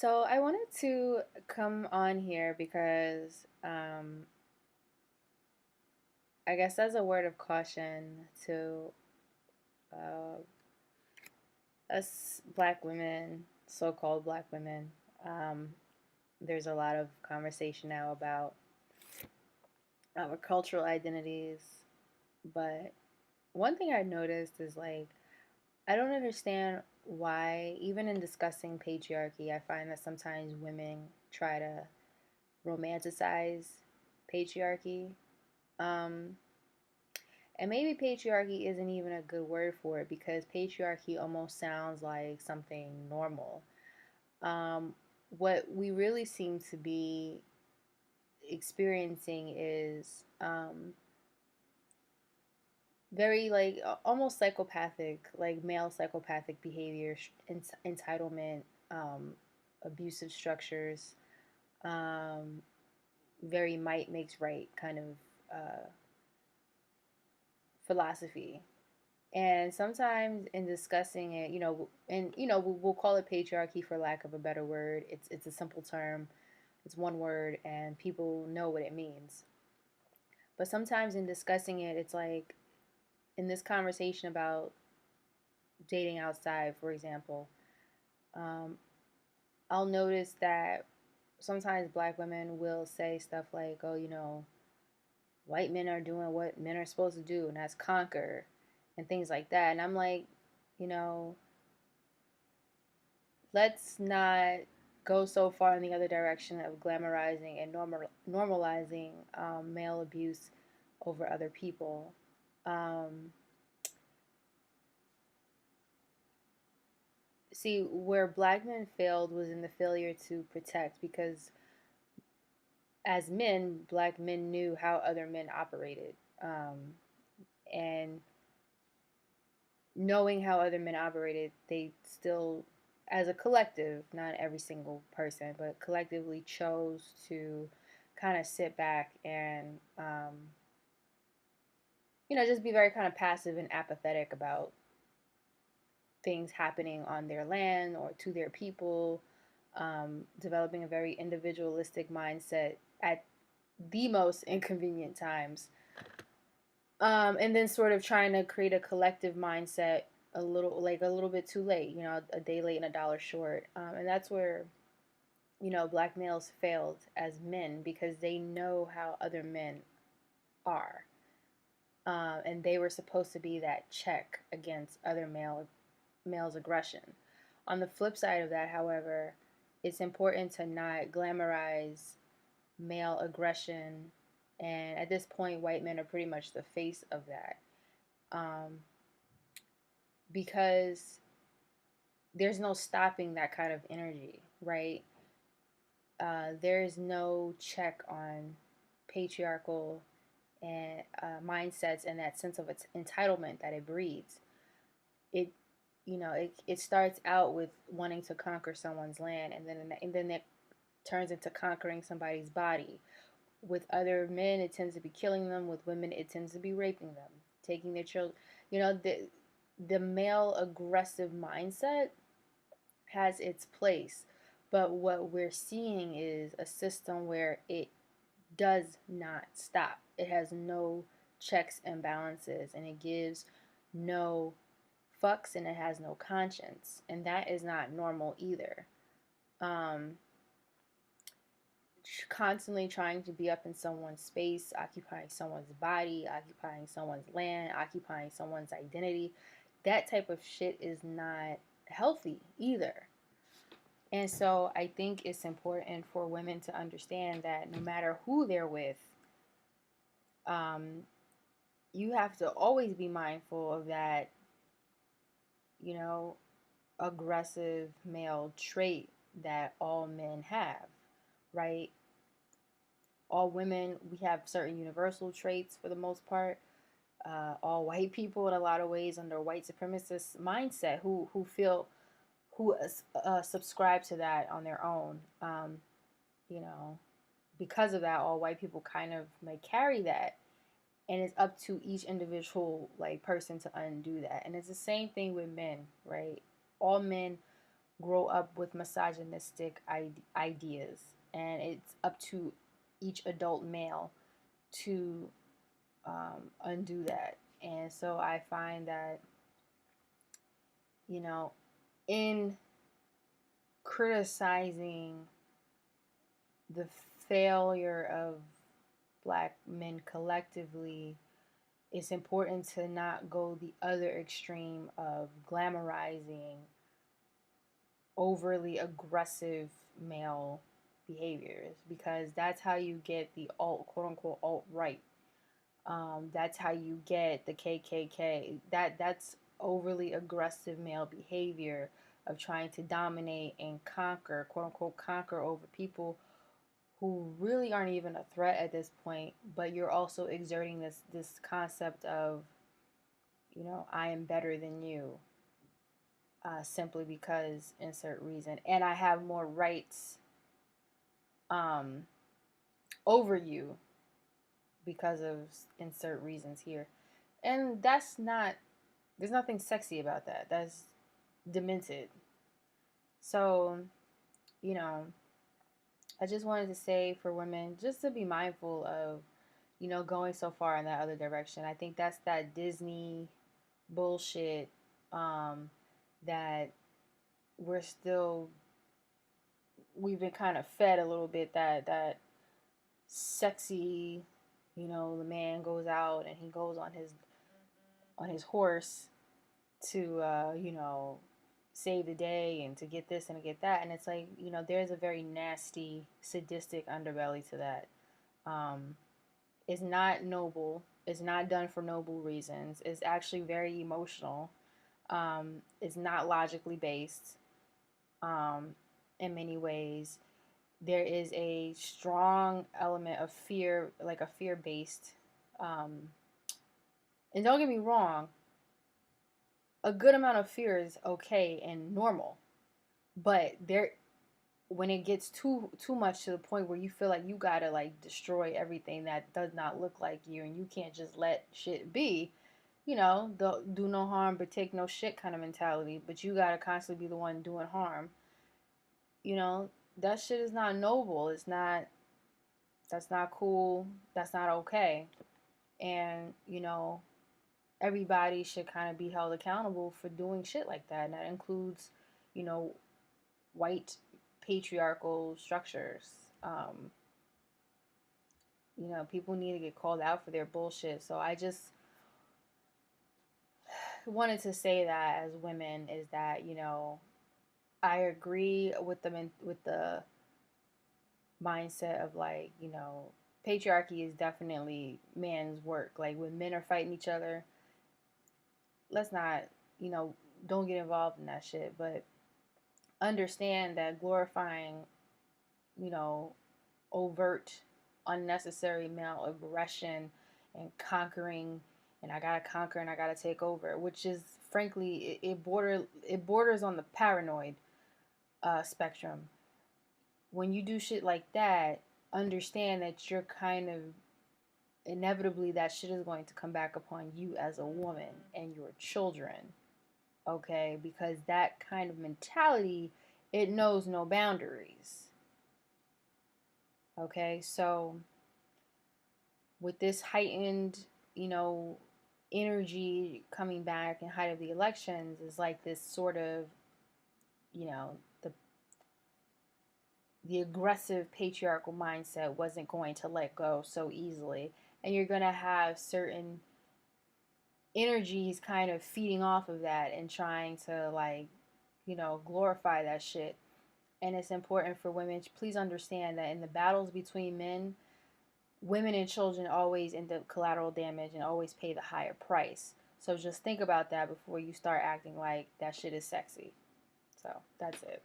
So I wanted to come on here because I guess as a word of caution to uh, us black women, so-called black women. Um, there's a lot of conversation now about our cultural identities, but one thing I noticed is like I don't understand why, even in discussing patriarchy, I find that sometimes women try to romanticize patriarchy. Um, and maybe patriarchy isn't even a good word for it because patriarchy almost sounds like something normal. Um, what we really seem to be experiencing is very like almost psychopathic, like male psychopathic behavior, entitlement, um, abusive structures, um, very might makes right kind of philosophy. And sometimes in discussing it, and we'll call it patriarchy for lack of a better word. It's a simple term. It's one word, and people know what it means. But sometimes in discussing it, it's like in this conversation about dating outside, for example, um, I'll notice that sometimes black women will say stuff like, "Oh, white men are doing what men are supposed to do, and that's conquer," and things like that. And I'm like, you know, let's not go so far in the other direction of glamorizing and normalizing male abuse over other people. Um, See, where black men failed was in the failure to protect because as men, black men knew how other men operated. And knowing how other men operated, they still, as a collective, not every single person, but collectively chose to kind of sit back and, just be very kind of passive and apathetic about things happening on their land or to their people, developing a very individualistic mindset at the most inconvenient times. And then sort of trying to create a collective mindset a little bit too late, a day late and a dollar short. And that's where, black males failed as men because they know how other men are. And they were supposed to be that check against other males' aggression. On the flip side of that, however, it's important to not glamorize male aggression. And at this point, white men are pretty much the face of that. Um, because there's no stopping that kind of energy, right? There is no check on patriarchal and mindsets and that sense of its entitlement that it breeds. It, it starts out with wanting to conquer someone's land, and then it turns into conquering somebody's body. With other men, it tends to be killing them. With women, it tends to be raping them, taking their children. The male aggressive mindset has its place, but what we're seeing is a system where it does not stop. It has no checks and balances, and it gives no fucks, and it has no conscience, and that is not normal either. Um, Constantly trying to be up in someone's space, occupying someone's body, occupying someone's land, occupying someone's identity. That type of shit is not healthy either. And so I think it's important for women to understand that no matter who they're with, um, you have to always be mindful of that, you know, aggressive male trait that all men have, right? All women, we have certain universal traits for the most part. All white people, in a lot of ways, under a white supremacist mindset, who subscribe to that on their own. You know, because of that, all white people kind of may carry that, and it's up to each individual like person to undo that. And it's the same thing with men, right? All men grow up with misogynistic ideas, and it's up to each adult male to undo that. And so I find that, you know, in criticizing the failure of black men collectively, it's important to not go the other extreme of glamorizing overly aggressive male behaviors, because that's how you get the alt, quote unquote, alt right. That's how you get the KKK. That's overly aggressive male behavior of trying to dominate and conquer, quote unquote, conquer over people who really aren't even a threat at this point. But you're also exerting this concept of, I am better than you, simply because insert reason, and I have more rights um, over you because of insert reasons here. And that's not, there's nothing sexy about that. That's demented. So, you know, I just wanted to say for women just to be mindful of, going so far in that other direction. I think that's that Disney bullshit, that we're still, we've been kind of fed a little bit, that sexy, the man goes out and he goes on his horse to save the day and to get this and to get that, and it's like, there's a very nasty sadistic underbelly to that. It's not noble, it's not done for noble reasons, it's actually very emotional. It's not logically based, um, in many ways. There is a strong element of fear, like a fear based, um, and don't get me wrong, a good amount of fear is okay and normal, but there, when it gets too much to the point where you feel like you gotta like destroy everything that does not look like you, and you can't just let shit be, the do no harm but take no shit kind of mentality, but you gotta constantly be the one doing harm, you know that shit is not noble. It's not, that's not cool, that's not okay. And everybody should kind of be held accountable for doing shit like that, and that includes, you know white patriarchal structures. um People need to get called out for their bullshit. So I just wanted to say that as women, is that, I agree with the mindset of, like, patriarchy is definitely man's work. Like, when men are fighting each other, let's not, you know, don't get involved in that shit. But understand that glorifying, you know, overt, unnecessary male aggression and conquering, and I gotta conquer and I gotta take over, which is frankly, it borders on the paranoid spectrum. When you do shit like that, understand that you're kind of, inevitably, that shit is going to come back upon you as a woman and your children. Okay, because that kind of mentality, it knows no boundaries. Okay, so with this heightened, you know, energy coming back in height of the elections, is like this sort of, the aggressive patriarchal mindset wasn't going to let go so easily. And you're going to have certain energies kind of feeding off of that and trying to, like, glorify that shit. And it's important for women to please understand that in the battles between men, women and children always end up collateral damage and always pay the higher price. So just think about that before you start acting like that shit is sexy. So that's it.